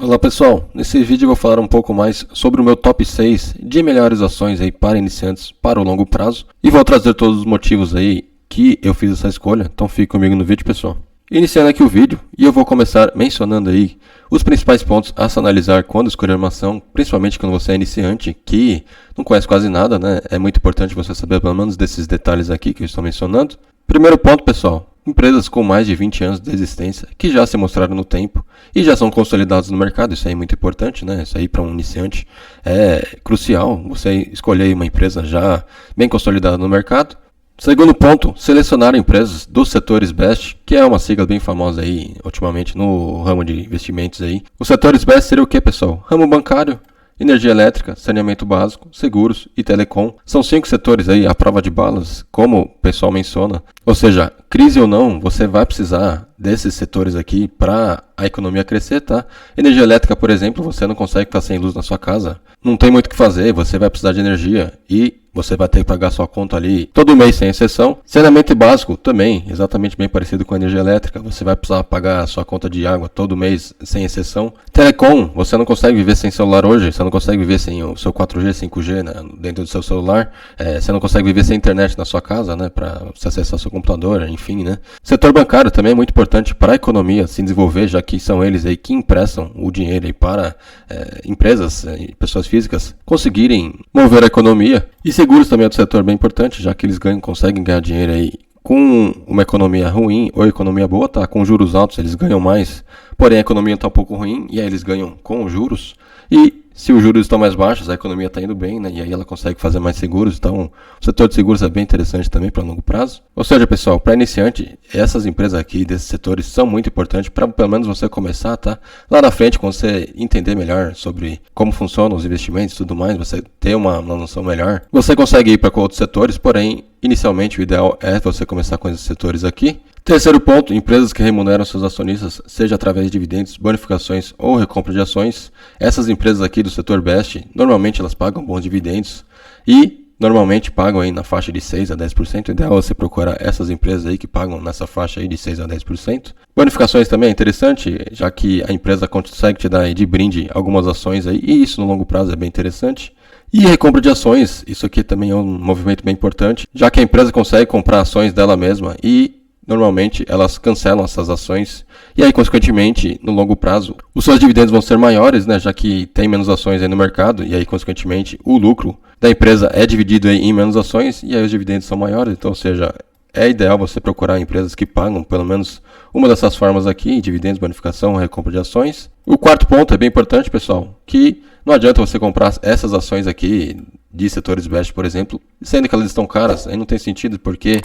Olá pessoal, nesse vídeo eu vou falar um pouco mais sobre o meu top 6 de melhores ações aí para iniciantes para o longo prazo e vou trazer todos os motivos aí que eu fiz essa escolha, então fique comigo no vídeo pessoal. Iniciando aqui o vídeo e eu vou começar mencionando aí os principais pontos a se analisar quando escolher uma ação, principalmente quando você é iniciante que não conhece quase nada, né? É muito importante você saber pelo menos desses detalhes aqui que eu estou mencionando. Primeiro ponto pessoal, empresas com mais de 20 anos de existência, que já se mostraram no tempo e já são consolidadas no mercado, isso aí é muito importante, né? Isso aí para um iniciante é crucial, você escolher uma empresa já bem consolidada no mercado. Segundo ponto, selecionar empresas dos setores BEST, que é uma sigla bem famosa aí ultimamente no ramo de investimentos aí. Os setores BEST seria o que, pessoal? Ramo bancário, energia elétrica, saneamento básico, seguros e telecom. São 5 setores aí à prova de balas, como o pessoal menciona. Ou seja, crise ou não, você vai precisar desses setores aqui para a economia crescer, tá? Energia elétrica, por exemplo, você não consegue ficar sem luz na sua casa. Não tem muito o que fazer, você vai precisar de energia e você vai ter que pagar sua conta ali todo mês sem exceção. Saneamento básico também, exatamente bem parecido com a energia elétrica. Você vai precisar pagar a sua conta de água todo mês sem exceção. Telecom, você não consegue viver sem celular hoje. Você não consegue viver sem o seu 4G, 5G né, dentro do seu celular. Você não consegue viver sem internet na sua casa, né, para você acessar seu computador, enfim, né. Setor bancário também é muito importante para a economia se desenvolver, já que são eles aí que emprestam o dinheiro aí para empresas e pessoas físicas conseguirem mover a economia. E seguros também é outro setor bem importante, já que eles conseguem ganhar dinheiro aí com uma economia ruim ou economia boa, tá? Com juros altos eles ganham mais, porém a economia está um pouco ruim e aí eles ganham com os juros. E se os juros estão mais baixos, a economia está indo bem, né? E aí ela consegue fazer mais seguros. Então, o setor de seguros é bem interessante também para longo prazo. Ou seja, pessoal, para iniciante, essas empresas aqui desses setores são muito importantes para pelo menos você começar, tá? Lá na frente, quando você entender melhor sobre como funcionam os investimentos e tudo mais, você ter uma noção melhor, você consegue ir para outros setores, porém, inicialmente o ideal é você começar com esses setores aqui. Terceiro ponto, empresas que remuneram seus acionistas, seja através de dividendos, bonificações ou recompra de ações. Essas empresas aqui do setor BEST, normalmente elas pagam bons dividendos e normalmente pagam aí na faixa de 6 a 10%. O ideal é você procurar essas empresas aí que pagam nessa faixa aí de 6 a 10%. Bonificações também é interessante, já que a empresa consegue te dar aí de brinde algumas ações aí e isso no longo prazo é bem interessante. E recompra de ações, isso aqui também é um movimento bem importante, já que a empresa consegue comprar ações dela mesma e normalmente elas cancelam essas ações e aí consequentemente no longo prazo os seus dividendos vão ser maiores, né, já que tem menos ações aí no mercado e aí consequentemente o lucro da empresa é dividido aí em menos ações e aí os dividendos são maiores, então ou seja, é ideal você procurar empresas que pagam pelo menos uma dessas formas aqui, dividendos, bonificação, recompra de ações. O quarto ponto é bem importante, pessoal, que não adianta você comprar essas ações aqui de setores BEST, por exemplo, sendo que elas estão caras, aí não tem sentido, porque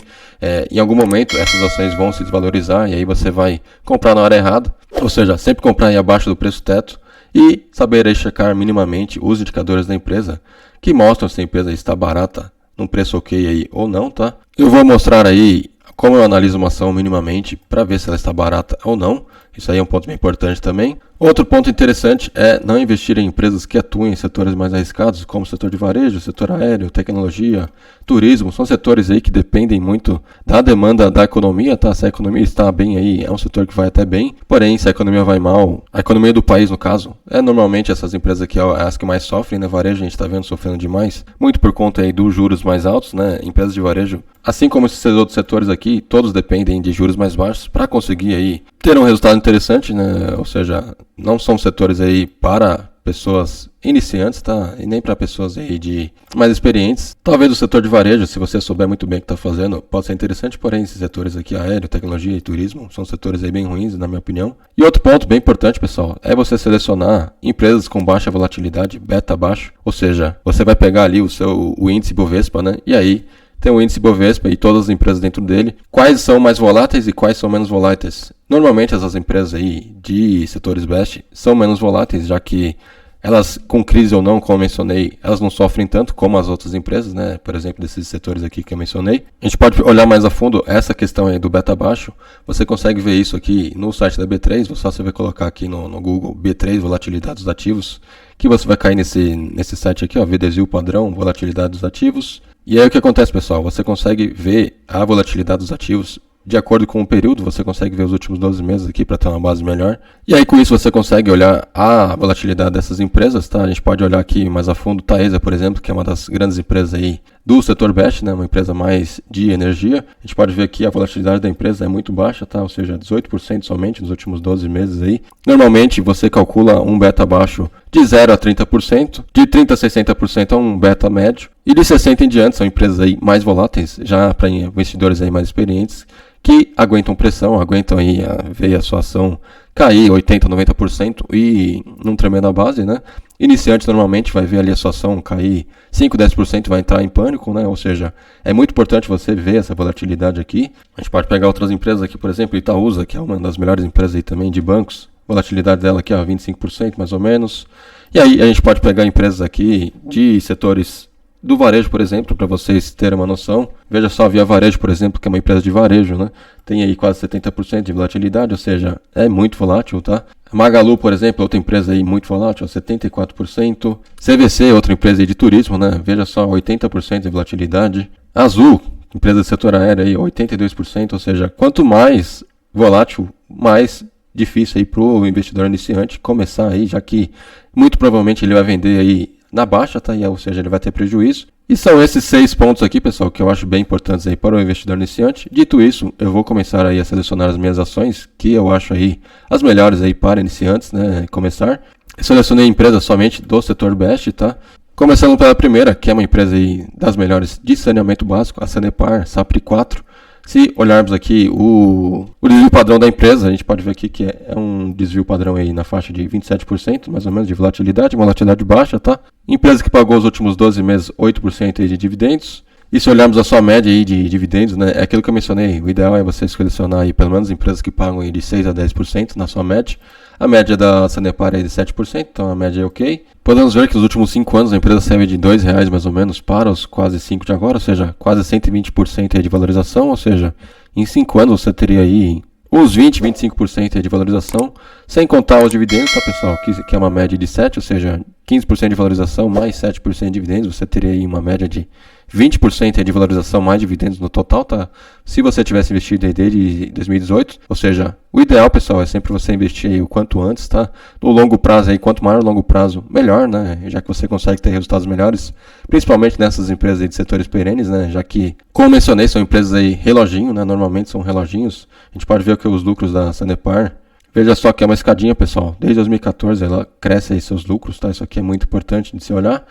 em algum momento essas ações vão se desvalorizar e aí você vai comprar na hora errada, ou seja, sempre comprar aí abaixo do preço teto e saber aí checar minimamente os indicadores da empresa que mostram se a empresa está barata num preço ok aí ou não, tá? Eu vou mostrar aí como eu analiso uma ação minimamente para ver se ela está barata ou não. Isso aí é um ponto bem importante também. Outro ponto interessante é não investir em empresas que atuem em setores mais arriscados, como o setor de varejo, setor aéreo, tecnologia, turismo. São setores aí que dependem muito da demanda da economia, tá? Se a economia está bem aí, é um setor que vai até bem. Porém, se a economia vai mal, a economia do país, no caso, normalmente essas empresas aqui as que mais sofrem, né? Varejo a gente está vendo sofrendo demais, muito por conta aí dos juros mais altos, né? Empresas de varejo, assim como esses outros setores aqui, todos dependem de juros mais baixos para conseguir aí ter um resultado interessante, né? Ou seja, não são setores aí para pessoas iniciantes, tá? E nem para pessoas aí de mais experientes. Talvez o setor de varejo, se você souber muito bem o que está fazendo, pode ser interessante, porém esses setores aqui, aéreo, tecnologia e turismo, são setores aí bem ruins, na minha opinião. E outro ponto bem importante, pessoal, é você selecionar empresas com baixa volatilidade, beta baixo, ou seja, você vai pegar ali o índice Bovespa, né? E aí tem o índice Bovespa e todas as empresas dentro dele. Quais são mais voláteis e quais são menos voláteis? Normalmente essas empresas aí de setores BEST são menos voláteis, já que elas, com crise ou não, como eu mencionei, elas não sofrem tanto como as outras empresas, né? Por exemplo, desses setores aqui que eu mencionei. A gente pode olhar mais a fundo essa questão aí do beta baixo. Você consegue ver isso aqui no site da B3, você vai colocar aqui no Google B3, volatilidade dos ativos, que você vai cair nesse site aqui, ó, VDZIL padrão, volatilidade dos ativos. E aí o que acontece, pessoal? Você consegue ver a volatilidade dos ativos de acordo com o período, você consegue ver os últimos 12 meses aqui para ter uma base melhor. E aí com isso você consegue olhar a volatilidade dessas empresas, tá? A gente pode olhar aqui mais a fundo Taesa, por exemplo, que é uma das grandes empresas aí do setor BEST, né? Uma empresa mais de energia. A gente pode ver aqui a volatilidade da empresa é muito baixa, tá? Ou seja, 18% somente nos últimos 12 meses aí. Normalmente você calcula um beta baixo de 0 a 30%, de 30 a 60% é um beta médio, e de 60 em diante são empresas aí mais voláteis, já para investidores aí mais experientes, que aguentam pressão, aguentam aí ver a sua ação cair 80%, 90% e não tremer na base, né? Iniciante normalmente vai ver ali a sua ação cair 5%, 10%, vai entrar em pânico, né? Ou seja, é muito importante você ver essa volatilidade aqui. A gente pode pegar outras empresas aqui, por exemplo, Itaúsa, que é uma das melhores empresas aí também de bancos. Volatilidade dela aqui, ó, 25% mais ou menos. E aí a gente pode pegar empresas aqui de setores do varejo, por exemplo, para vocês terem uma noção. Veja só, a Via Varejo, por exemplo, que é uma empresa de varejo, né? Tem aí quase 70% de volatilidade, ou seja, é muito volátil, tá? A Magalu, por exemplo, outra empresa aí muito volátil, 74%. CVC, outra empresa aí de turismo, né? Veja só, 80% de volatilidade. Azul, empresa do setor aéreo aí, 82%, ou seja, quanto mais volátil, mais difícil aí para o investidor iniciante começar aí, já que muito provavelmente ele vai vender aí na baixa, tá? Ou seja, ele vai ter prejuízo. E são esses 6 pontos aqui, pessoal, que eu acho bem importantes aí para o investidor iniciante. Dito isso, eu vou começar aí a selecionar as minhas ações, que eu acho aí as melhores aí para iniciantes, né? Começar. Eu selecionei empresas somente do setor BEST, tá? Começando pela primeira, que é uma empresa aí das melhores de saneamento básico, a Sanepar, SAPRI 4. Se olharmos aqui o desvio padrão da empresa, a gente pode ver aqui que é um desvio padrão aí na faixa de 27%, mais ou menos, de volatilidade baixa, tá? Empresa que pagou os últimos 12 meses 8% aí de dividendos. E se olharmos a sua média aí de dividendos, né, é aquilo que eu mencionei, o ideal é você selecionar aí pelo menos empresas que pagam aí de 6 a 10% na sua média. A média da Sanepar é de 7%, então a média é ok. Podemos ver que nos últimos 5 anos a empresa saiu de R$2 mais ou menos para os quase 5 de agora, ou seja, quase 120% aí de valorização, ou seja, em 5 anos você teria aí uns 20, 25% aí de valorização, sem contar os dividendos, tá, pessoal, que é uma média de 7, ou seja, 15% de valorização mais 7% de dividendos, você teria aí uma média de 20% de valorização mais dividendos no total, tá? Se você tivesse investido aí desde 2018, ou seja, o ideal, pessoal, é sempre você investir aí o quanto antes, tá? No longo prazo aí, quanto maior o longo prazo, melhor, né? Já que você consegue ter resultados melhores, principalmente nessas empresas aí de setores perenes, né? Já que, como mencionei, são empresas aí reloginho, né? Normalmente são reloginhos. A gente pode ver que os lucros da Sanepar, veja só que é uma escadinha, pessoal. Desde 2014 ela cresce aí seus lucros, tá? Isso aqui é muito importante de se olhar.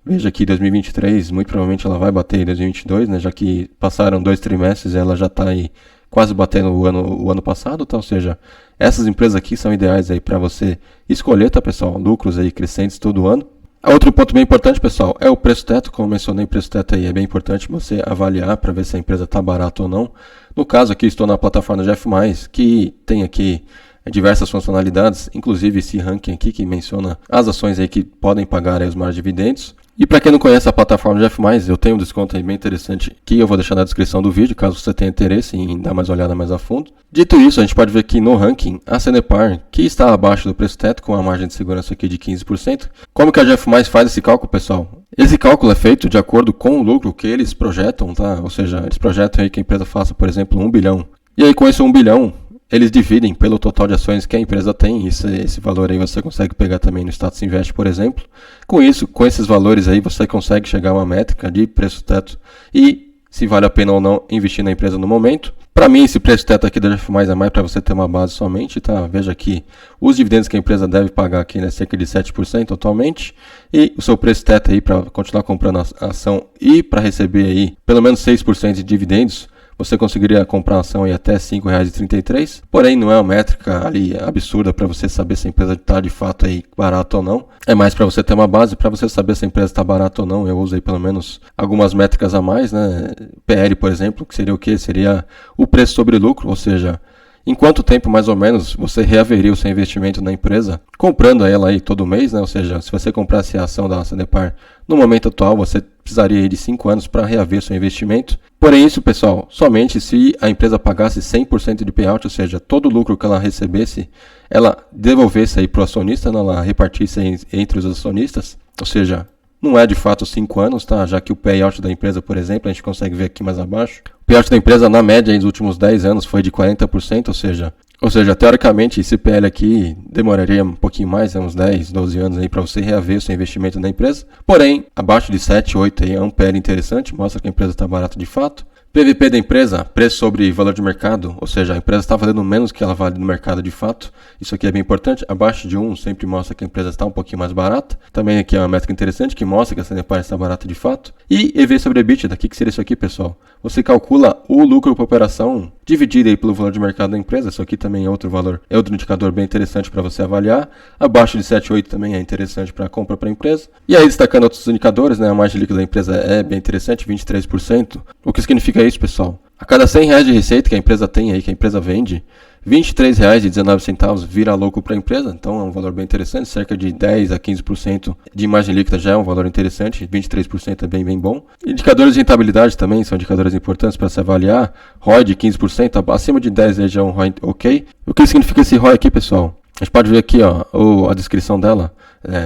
Veja que 2023, muito provavelmente ela vai bater em 2022, né? Já que passaram 2 trimestres e ela já está aí quase batendo o ano passado, tá? Ou seja, essas empresas aqui são ideais aí para você escolher, tá, pessoal? Lucros aí crescentes todo ano. Outro ponto bem importante, pessoal, é o preço teto. Como eu mencionei, o preço teto aí é bem importante você avaliar para ver se a empresa está barata ou não. No caso aqui, estou na plataforma GF+, que tem aqui diversas funcionalidades, inclusive esse ranking aqui que menciona as ações aí que podem pagar aí os maiores dividendos. E para quem não conhece a plataforma GF+, eu tenho um desconto aí bem interessante que eu vou deixar na descrição do vídeo, caso você tenha interesse em dar mais uma olhada mais a fundo. Dito isso, a gente pode ver aqui no ranking a Sanepar, que está abaixo do preço teto, com a margem de segurança aqui de 15%. Como que a GF+, faz esse cálculo, pessoal? Esse cálculo é feito de acordo com o lucro que eles projetam, tá? Ou seja, eles projetam aí que a empresa faça, por exemplo, 1 bilhão. E aí com esse 1 bilhão, eles dividem pelo total de ações que a empresa tem. Esse valor aí você consegue pegar também no Status Invest, por exemplo. Com isso, com esses valores aí, você consegue chegar a uma métrica de preço teto e se vale a pena ou não investir na empresa no momento. Para mim, esse preço teto aqui da GF+, é mais para você ter uma base somente, tá? Veja aqui, os dividendos que a empresa deve pagar aqui, né, cerca de 7% atualmente, e o seu preço teto aí para continuar comprando a ação e para receber aí pelo menos 6% de dividendos, você conseguiria comprar a ação aí até R$ 5,33, porém não é uma métrica ali absurda para você saber se a empresa está de fato aí barata ou não. É mais para você ter uma base, para você saber se a empresa está barata ou não. Eu uso aí pelo menos algumas métricas a mais, né? PL, por exemplo, que seria o quê? Seria o preço sobre lucro, ou seja, em quanto tempo mais ou menos você reaveria o seu investimento na empresa, comprando ela aí todo mês, né? Ou seja, se você comprasse a ação da Sanepar no momento atual, você precisaria de 5 anos para reaver seu investimento. Porém isso, pessoal, somente se a empresa pagasse 100% de payout, ou seja, todo o lucro que ela recebesse, ela devolvesse aí para o acionista, né? Ela repartisse entre os acionistas, ou seja, não é de fato 5 anos, tá? Já que o payout da empresa, por exemplo, a gente consegue ver aqui mais abaixo. O payout da empresa, na média, nos últimos 10 anos foi de 40%, ou seja, teoricamente, esse PL aqui demoraria um pouquinho mais, uns 10, 12 anos aí para você reaver o seu investimento na empresa. Porém, abaixo de 7, 8 aí é um PL interessante, mostra que a empresa está barata de fato. PVP da empresa, preço sobre valor de mercado, ou seja, a empresa está valendo menos que ela vale no mercado de fato. Isso aqui é bem importante. Abaixo de 1 sempre mostra que a empresa está um pouquinho mais barata. Também aqui é uma métrica interessante que mostra que a Sanepar está barata de fato. E EV sobre EBITDA, o que seria isso aqui, pessoal? Você calcula o lucro por operação dividido aí pelo valor de mercado da empresa. Isso aqui também é outro valor, é outro indicador bem interessante para você avaliar. Abaixo de 7, 8 também é interessante para compra para a empresa. E aí, destacando outros indicadores, né, a margem líquida da empresa é bem interessante, 23%. O que significa isso, pessoal? A cada R$100 de receita que a empresa tem aí, que a empresa vende, R$23,19 vira lucro para a empresa, então é um valor bem interessante, cerca de 10 a 15% de margem líquida já é um valor interessante, 23% é bem bom. Indicadores de rentabilidade também são indicadores importantes para se avaliar, ROI de 15%, acima de 10 já é um ROI ok. O que significa esse ROI aqui, pessoal? A gente pode ver aqui a descrição dela,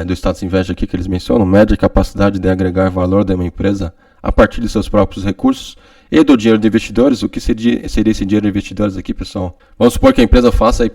do status invest aqui que eles mencionam, média capacidade de agregar valor de uma empresa a partir de seus próprios recursos e do dinheiro de investidores. O que seria esse dinheiro de investidores aqui, pessoal? Vamos supor que a empresa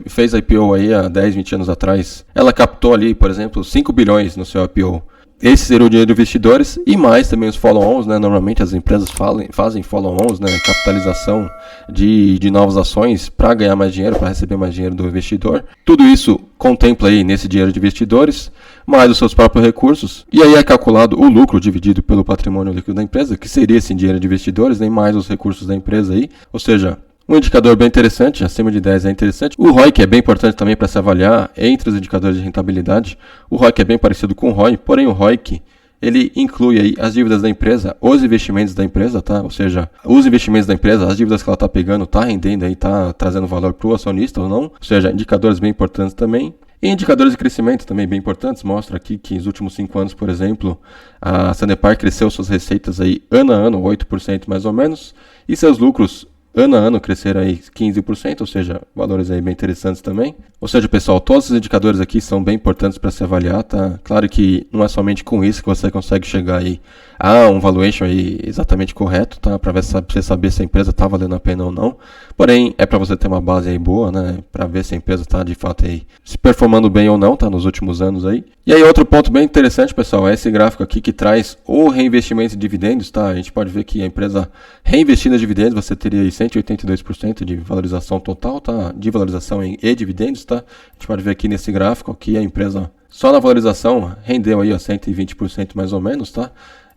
fez IPO aí há 10, 20 anos atrás. Ela captou ali, por exemplo, 5 bilhões no seu IPO. Esse seria o dinheiro de investidores e mais também os follow-ons, né? Normalmente as empresas fazem follow-ons, né? Capitalização de novas ações para ganhar mais dinheiro, para receber mais dinheiro do investidor. Tudo isso contempla aí nesse dinheiro de investidores, mais os seus próprios recursos. E aí é calculado o lucro dividido pelo patrimônio líquido da empresa, que seria esse dinheiro de investidores, nem mais os recursos da empresa aí. Ou seja, um indicador bem interessante, acima de 10 é interessante. O ROI, que é bem importante também para se avaliar entre os indicadores de rentabilidade. O ROI que é bem parecido com o ROI, porém o ROI que ele inclui aí as dívidas da empresa, os investimentos da empresa, tá? Ou seja, os investimentos da empresa, as dívidas que ela está pegando, está rendendo aí, está trazendo valor para o acionista ou não. Ou seja, indicadores bem importantes também. E indicadores de crescimento também bem importantes, mostra aqui que nos últimos 5 anos, por exemplo, a Sanepar cresceu suas receitas aí ano a ano, 8% mais ou menos, e seus lucros ano a ano cresceram aí 15%, ou seja, valores aí bem interessantes também. Ou seja, pessoal, todos esses indicadores aqui são bem importantes para se avaliar, tá? Claro que não é somente com isso que você consegue chegar aí a um valuation aí exatamente correto, tá? Para você saber se a empresa está valendo a pena ou não. Porém, é para você ter uma base aí boa, né? Para ver se a empresa está de fato aí se performando bem ou não, tá? Nos últimos anos aí. E aí outro ponto bem interessante, pessoal, é esse gráfico aqui que traz o reinvestimento de dividendos, tá? A gente pode ver que a empresa reinvestindo em dividendos, você teria aí 182% de valorização total, tá? De valorização e dividendos, tá? A gente pode ver aqui nesse gráfico que a empresa só na valorização rendeu aí 120% mais ou menos, tá?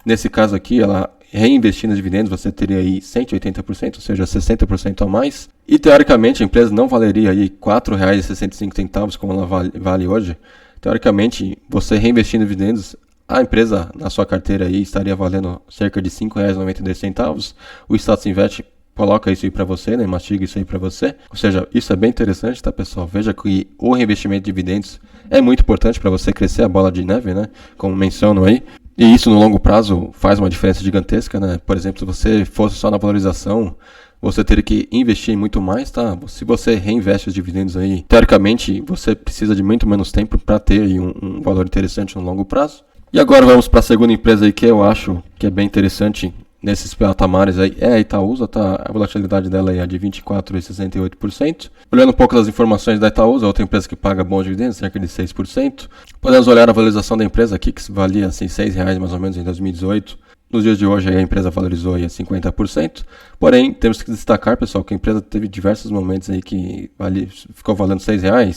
Nesse caso aqui, ela reinvestindo em dividendos, você teria aí 180%, ou seja, 60% a mais. E teoricamente a empresa não valeria aí R$ 4,65 como ela vale hoje. Teoricamente, você reinvestindo em dividendos, a empresa na sua carteira aí estaria valendo cerca de R$ 5,92. O Status Invest coloca isso aí para você, né? Mastiga isso aí para você. Ou seja, isso é bem interessante, tá, pessoal? Veja que o reinvestimento de dividendos é muito importante para você crescer a bola de neve, né? Como menciono aí. E isso no longo prazo faz uma diferença gigantesca, né? Por exemplo, se você fosse só na valorização, você teria que investir muito mais, tá? Se você reinveste os dividendos aí, teoricamente, você precisa de muito menos tempo para ter aí um valor interessante no longo prazo. E agora vamos para a segunda empresa aí que eu acho que é bem interessante nesses patamares aí, é a Itaúsa, tá? A volatilidade dela aí é de 24,68%. Olhando um pouco das informações da Itaúsa, outra empresa que paga bons dividendos, cerca de 6%. Podemos olhar a valorização da empresa aqui, que valia assim, R$6 mais ou menos em 2018. Nos dias de hoje a empresa valorizou aí a 50%, porém temos que destacar, pessoal, que a empresa teve diversos momentos aí que ficou valendo R$6,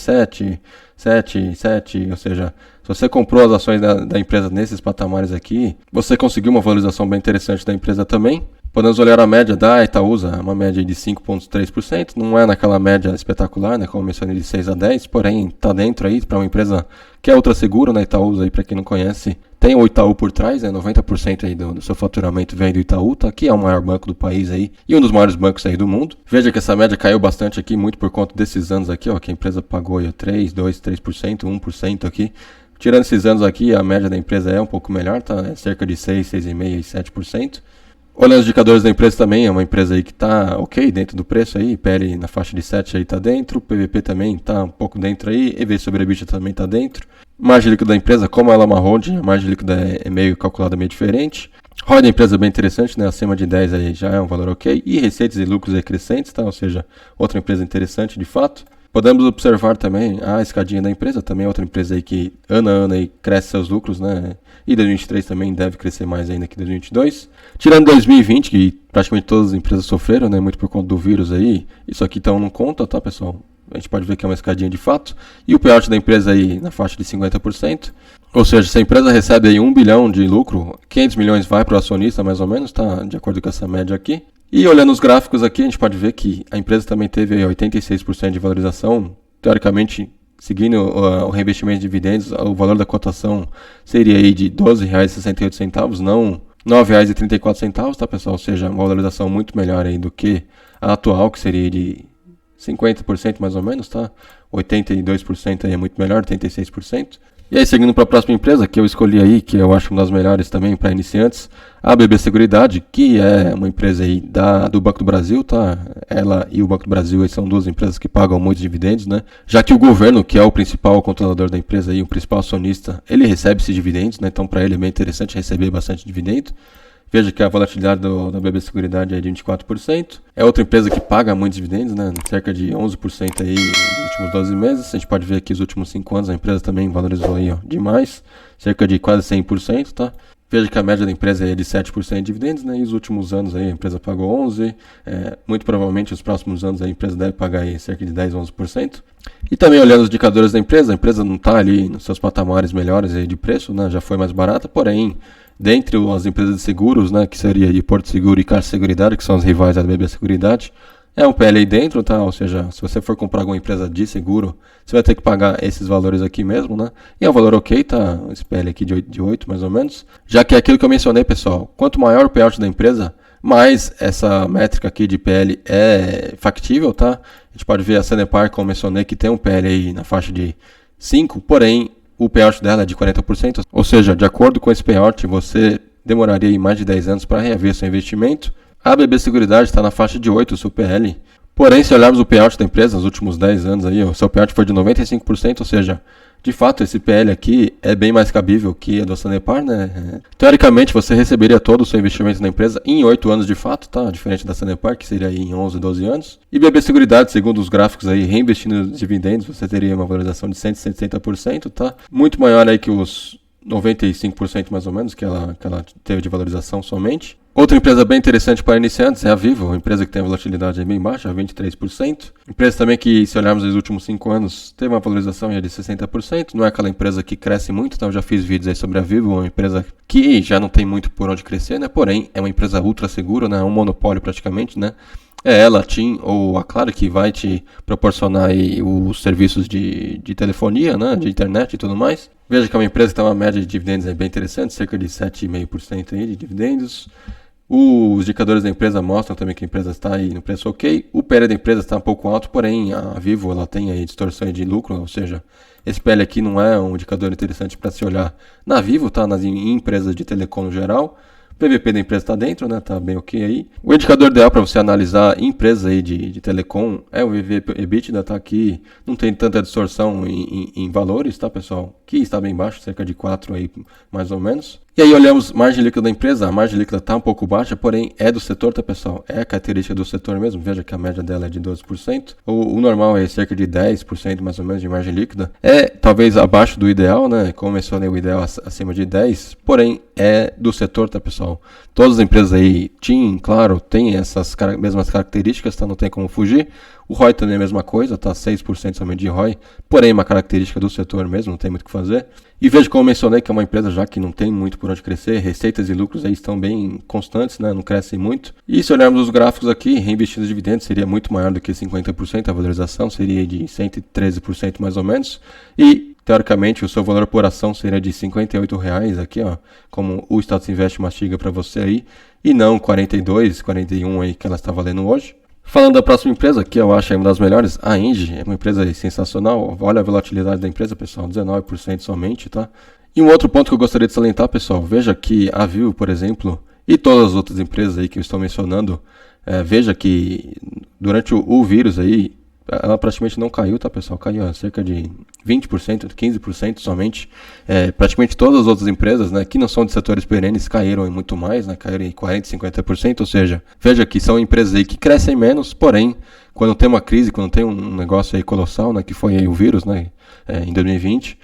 7, ou seja, se você comprou as ações da empresa nesses patamares aqui, você conseguiu uma valorização bem interessante da empresa também. Podemos olhar a média da Itaúsa, uma média de 5,3%, não é naquela média espetacular, né, como eu mencionei, de 6 a 10, porém está dentro aí para uma empresa que é ultra segura, né, Itaúsa, aí, para quem não conhece, tem o Itaú por trás, né, 90% aí do seu faturamento vem do Itaú, tá, que é o maior banco do país aí e um dos maiores bancos aí do mundo. Veja que essa média caiu bastante aqui, muito por conta desses anos aqui, ó, que a empresa pagou aí 3, 2, 3%, 1% aqui. Tirando esses anos aqui, a média da empresa é um pouco melhor, tá, é cerca de 6, 6,5% e 7%. Olhando os indicadores da empresa também, é uma empresa aí que está ok dentro do preço aí, PL na faixa de 7 aí está dentro, PVP também está um pouco dentro aí, EV sobre EBITDA também está dentro. Margem líquida da empresa, como ela é uma holding, a margem líquida é meio calculada meio diferente. ROI da empresa é bem interessante, né? Acima de 10 aí já é um valor ok. E receitas e lucros crescentes, tá? Ou seja, outra empresa interessante de fato. Podemos observar também a escadinha da empresa, também é outra empresa aí que ano a ano aí cresce seus lucros, né? E 2023 também deve crescer mais ainda que 2022. Tirando 2020, que praticamente todas as empresas sofreram, né? Muito por conta do vírus aí. Isso aqui então não conta, tá, pessoal? A gente pode ver que é uma escadinha de fato. E o payout da empresa aí na faixa de 50%. Ou seja, se a empresa recebe aí 1 bilhão de lucro, 500 milhões vai para o acionista mais ou menos, tá? De acordo com essa média aqui. E olhando os gráficos aqui, a gente pode ver que a empresa também teve 86% de valorização. Teoricamente, seguindo o reinvestimento de dividendos, o valor da cotação seria aí de R$ 12,68, não R$ 9,34, tá, pessoal? Ou seja, uma valorização muito melhor aí do que a atual, que seria de 50% mais ou menos, tá? 82% aí é muito melhor, 86%. E aí, seguindo para a próxima empresa que eu escolhi aí, que eu acho uma das melhores também para iniciantes, a BB Seguridade, que é uma empresa aí do Banco do Brasil, tá? Ela e o Banco do Brasil aí são duas empresas que pagam muitos dividendos, né? Já que o governo, que é o principal controlador da empresa aí, o principal acionista, ele recebe esses dividendos, né? Então, para ele é bem interessante receber bastante dividendo. Veja que a volatilidade da BB Seguridade é de 24%. É outra empresa que paga muitos dividendos, né? Cerca de 11% aí nos últimos 12 meses. A gente pode ver que os últimos 5 anos a empresa também valorizou aí, ó, demais. Cerca de quase 100%, tá? Veja que a média da empresa é de 7% de dividendos, né? E os últimos anos aí a empresa pagou 11%. Muito provavelmente os próximos anos a empresa deve pagar aí cerca de 10, 11%. E também olhando os indicadores da empresa, a empresa não está ali nos seus patamares melhores aí de preço, né? Já foi mais barata, porém, dentre as empresas de seguros, né, que seria de Porto Seguro e Caixa Seguridade, que são as rivais da BB Seguridade, é um PL aí dentro, tá? Ou seja, se você for comprar alguma empresa de seguro, você vai ter que pagar esses valores aqui mesmo, né? E é um valor ok, tá? Esse PL aqui de 8 mais ou menos. Já que é aquilo que eu mencionei, pessoal, quanto maior o payout da empresa, mais essa métrica aqui de PL é factível, tá? A gente pode ver a Sanepar, como eu mencionei, que tem um PL aí na faixa de 5, porém, o payout dela é de 40%, ou seja, de acordo com esse payout, você demoraria aí mais de 10 anos para reaver seu investimento. A BB Seguridade está na faixa de 8, o seu PL. Porém, se olharmos o payout da empresa nos últimos 10 anos, aí, o seu payout foi de 95%, ou seja, de fato, esse PL aqui é bem mais cabível que a do Sanepar, né? Teoricamente, você receberia todo o seu investimento na empresa em 8 anos de fato, tá? Diferente da Sanepar, que seria aí em 11, 12 anos. E BB Seguridade, segundo os gráficos aí, reinvestindo os dividendos, você teria uma valorização de 160%, tá? Muito maior aí que os 95% mais ou menos que ela teve de valorização somente. Outra empresa bem interessante para iniciantes é a Vivo, uma empresa que tem a volatilidade bem baixa, 23%. Empresa também que, se olharmos nos últimos 5 anos, teve uma valorização de 60%. Não é aquela empresa que cresce muito, então eu já fiz vídeos aí sobre a Vivo, uma empresa que já não tem muito por onde crescer, né? Porém, é uma empresa ultra segura, né? Um monopólio praticamente, né? É ela, a TIM ou a Claro que vai te proporcionar aí os serviços de telefonia, né, de internet e tudo mais. Veja que é uma empresa que tem uma média de dividendos bem interessante, cerca de 7,5% aí de dividendos. Os indicadores da empresa mostram também que a empresa está aí no preço ok. O PL da empresa está um pouco alto, porém a Vivo ela tem aí distorções de lucro, ou seja, esse PL aqui não é um indicador interessante para se olhar na Vivo, tá? Nas empresas de telecom no geral. O PVP da empresa está dentro, né? Tá bem ok aí. O indicador ideal para você analisar empresas aí de telecom é o EV/EBITDA, tá? Aqui não tem tanta distorção em valores, tá, pessoal? Que está bem baixo, cerca de 4 aí, mais ou menos. E aí olhamos margem líquida da empresa, a margem líquida está um pouco baixa, porém é do setor, tá, pessoal? É a característica do setor mesmo, veja que a média dela é de 12%. O normal é cerca de 10% mais ou menos de margem líquida. É talvez abaixo do ideal, né? Como mencionei, o ideal acima de 10%, porém é do setor, tá, pessoal? Todas as empresas aí, TIM, claro, tem essas mesmas características, tá? Não tem como fugir. O ROI também é a mesma coisa, tá? 6% somente de ROI, porém uma característica do setor mesmo, não tem muito o que fazer. E veja como eu mencionei que é uma empresa já que não tem muito por onde crescer, receitas e lucros aí estão bem constantes, né? Não crescem muito. E se olharmos os gráficos aqui, reinvestindo dividendos seria muito maior do que 50%, a valorização seria de 113% mais ou menos. E teoricamente, o seu valor por ação seria de R$ 58,00 aqui, ó, como o Status Invest mastiga para você aí, e não 42, 41 aí que ela está valendo hoje. Falando da próxima empresa, que eu acho uma das melhores, a Engie, é uma empresa sensacional. Olha a volatilidade da empresa, pessoal, 19% somente, tá? E um outro ponto que eu gostaria de salientar, pessoal, veja que a Vivo, por exemplo, E todas as outras empresas aí que eu estou mencionando, veja que durante o vírus aí, ela praticamente não caiu, tá, pessoal? Caiu cerca de 20%, 15% somente. Praticamente todas as outras empresas, né, que não são de setores perenes, caíram em muito mais, né, caíram em 40%, 50%. Ou seja, veja que são empresas aí que crescem menos, porém, quando tem uma crise, quando tem um negócio aí colossal, né, que foi aí o vírus, né, em 2020,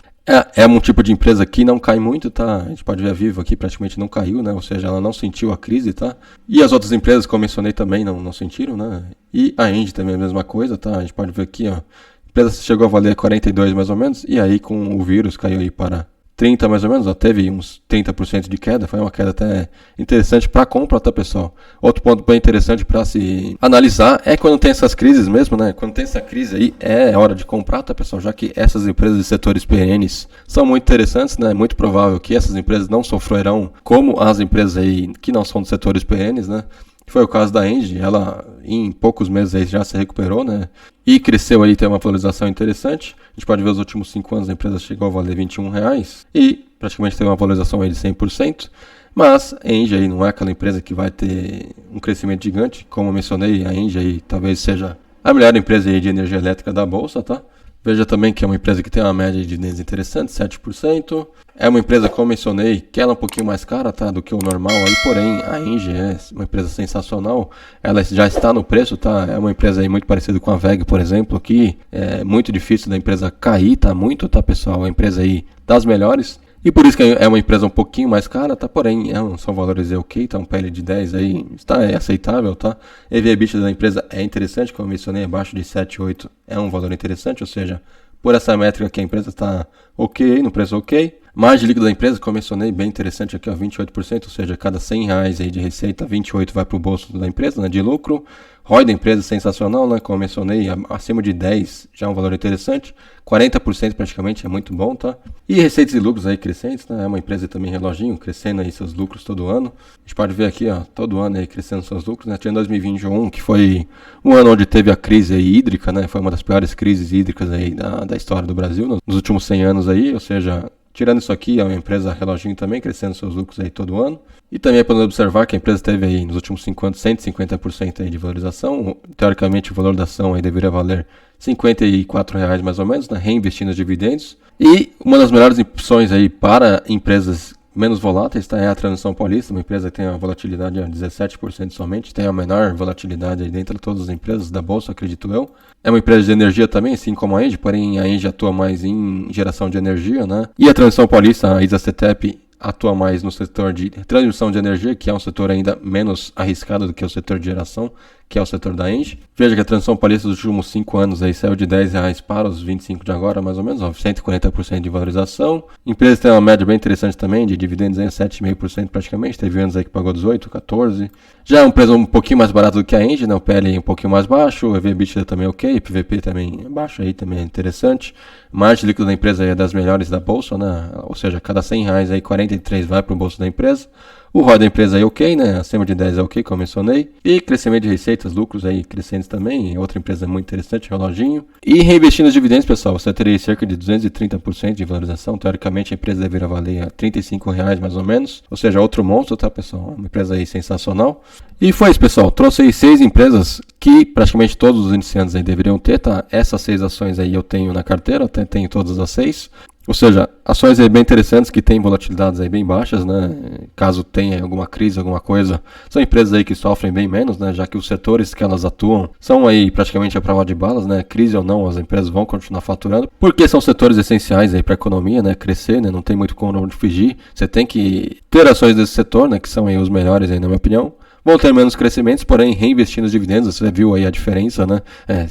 é um tipo de empresa que não cai muito, tá? A gente pode ver a Vivo aqui, praticamente não caiu, né? Ou seja, ela não sentiu a crise, tá? E as outras empresas, como eu mencionei, também não sentiram, né? E a Engie também é a mesma coisa, tá? A gente pode ver aqui, ó. A empresa chegou a valer 42 mais ou menos, e aí com o vírus caiu aí para 30 mais ou menos, ó, teve uns 30% de queda, foi uma queda até interessante para compra, tá, pessoal? Outro ponto bem interessante para se analisar é quando tem essas crises mesmo, né? Quando tem essa crise aí, é hora de comprar, tá, pessoal? Já que essas empresas de setores perenes são muito interessantes, né? É muito provável que essas empresas não sofrerão como as empresas aí que não são de setores perenes, né? Foi o caso da Engie, ela em poucos meses aí já se recuperou, né? E cresceu aí, tem uma valorização interessante. A gente pode ver os últimos 5 anos a empresa chegou a valer R$21 e praticamente teve uma valorização aí de 100%. Mas a Engie aí não é aquela empresa que vai ter um crescimento gigante. Como eu mencionei, a Engie aí talvez seja a melhor empresa aí de energia elétrica da bolsa, tá? Veja também que é uma empresa que tem uma média de dividendos interessante, 7%. É uma empresa, como eu mencionei, que ela é um pouquinho mais cara, tá, do que o normal aí, porém a Engie é uma empresa sensacional. Ela já está no preço, tá? É uma empresa aí muito parecida com a WEG, por exemplo, que é muito difícil da empresa cair, tá? Muito, tá, pessoal? É uma empresa aí das melhores. E por isso que é uma empresa um pouquinho mais cara, tá? Porém, são valores ok, tá? Um PL de 10 aí está aceitável, tá? EV/EBITDA da empresa é interessante, como eu mencionei, abaixo de 7, 8 é um valor interessante, ou seja, por essa métrica que a empresa está ok, no preço ok. Margem líquida da empresa, como eu mencionei, bem interessante aqui, ó, 28%, ou seja, cada R$100 aí de receita, 28 vai para o bolso da empresa, né, de lucro. ROI da empresa sensacional, né, como eu mencionei, acima de 10 já é um valor interessante. 40% praticamente é muito bom, tá? E receitas e lucros aí crescentes, né? É uma empresa também reloginho, crescendo aí seus lucros todo ano. A gente pode ver aqui, ó, todo ano aí crescendo seus lucros, né? Tinha 2021, que foi um ano onde teve a crise aí hídrica, né? Foi uma das piores crises hídricas aí da história do Brasil, nos últimos 100 anos aí, ou seja, tirando isso aqui, é uma empresa reloginho também, crescendo seus lucros aí todo ano. E também podemos observar que a empresa teve aí nos últimos 5 anos 150% aí de valorização. Teoricamente o valor da ação aí deveria valer R$54 mais ou menos, né? Reinvestindo os dividendos. E uma das melhores opções aí para empresas menos voláteis, tá? É a Transição Paulista, uma empresa que tem uma volatilidade de 17% somente, tem a menor volatilidade aí dentro de todas as empresas da bolsa, acredito eu. É uma empresa de energia também, assim como a Engie, porém a Engie atua mais em geração de energia, né? E a Transição Paulista, a ISA-CTEP, atua mais no setor de transmissão de energia, que é um setor ainda menos arriscado do que o setor de geração, que é o setor da Engie. Veja que a Transição Paulista dos últimos 5 anos aí saiu de R$10 para os 25 de agora, mais ou menos, ó, 140% de valorização. A empresa tem uma média bem interessante também, de dividendos aí, 7,5% praticamente, teve anos aí que pagou 18, 14. Já é uma empresa um pouquinho mais barata do que a Engie, né? O PL um pouquinho mais baixo, o EV/EBITDA também ok, PVP também é baixo aí, também é interessante. Margem líquida da empresa aí é das melhores da bolsa, né? Ou seja, cada R$100 aí, 43 vai para o bolso da empresa. O ROI da empresa é ok, né? Acima de 10 é ok, como eu mencionei. E crescimento de receitas, lucros aí crescentes também. Outra empresa muito interessante, reloginho. E reinvestindo os dividendos, pessoal, você teria cerca de 230% de valorização. Teoricamente, a empresa deveria valer R$35 mais ou menos. Ou seja, outro monstro, tá, pessoal? Uma empresa aí sensacional. E foi isso, pessoal. Trouxe aí 6 empresas que praticamente todos os iniciantes aí deveriam ter, tá? Essas 6 ações aí eu tenho na carteira, eu tenho todas as 6. Ou seja, ações aí bem interessantes que têm volatilidades aí bem baixas, né? Caso tenha alguma crise, alguma coisa, são empresas aí que sofrem bem menos, né? Já que os setores que elas atuam são aí praticamente a prova de balas, né? Crise ou não, as empresas vão continuar faturando, porque são setores essenciais aí para a economia, né? Crescer, né? Não tem muito como onde fugir. Você tem que ter ações desse setor, né? Que são aí os melhores aí, na minha opinião. Vão ter menos crescimentos, porém reinvestindo os dividendos, você viu aí a diferença, né?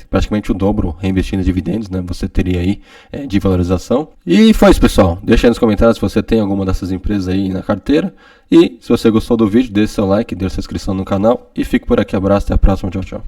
Praticamente o dobro reinvestindo os dividendos, né? Você teria aí de valorização. E foi isso, pessoal. Deixa aí nos comentários se você tem alguma dessas empresas aí na carteira. E se você gostou do vídeo, deixe seu like, deixe sua inscrição no canal. E fico por aqui, abraço, até a próxima, tchau, tchau.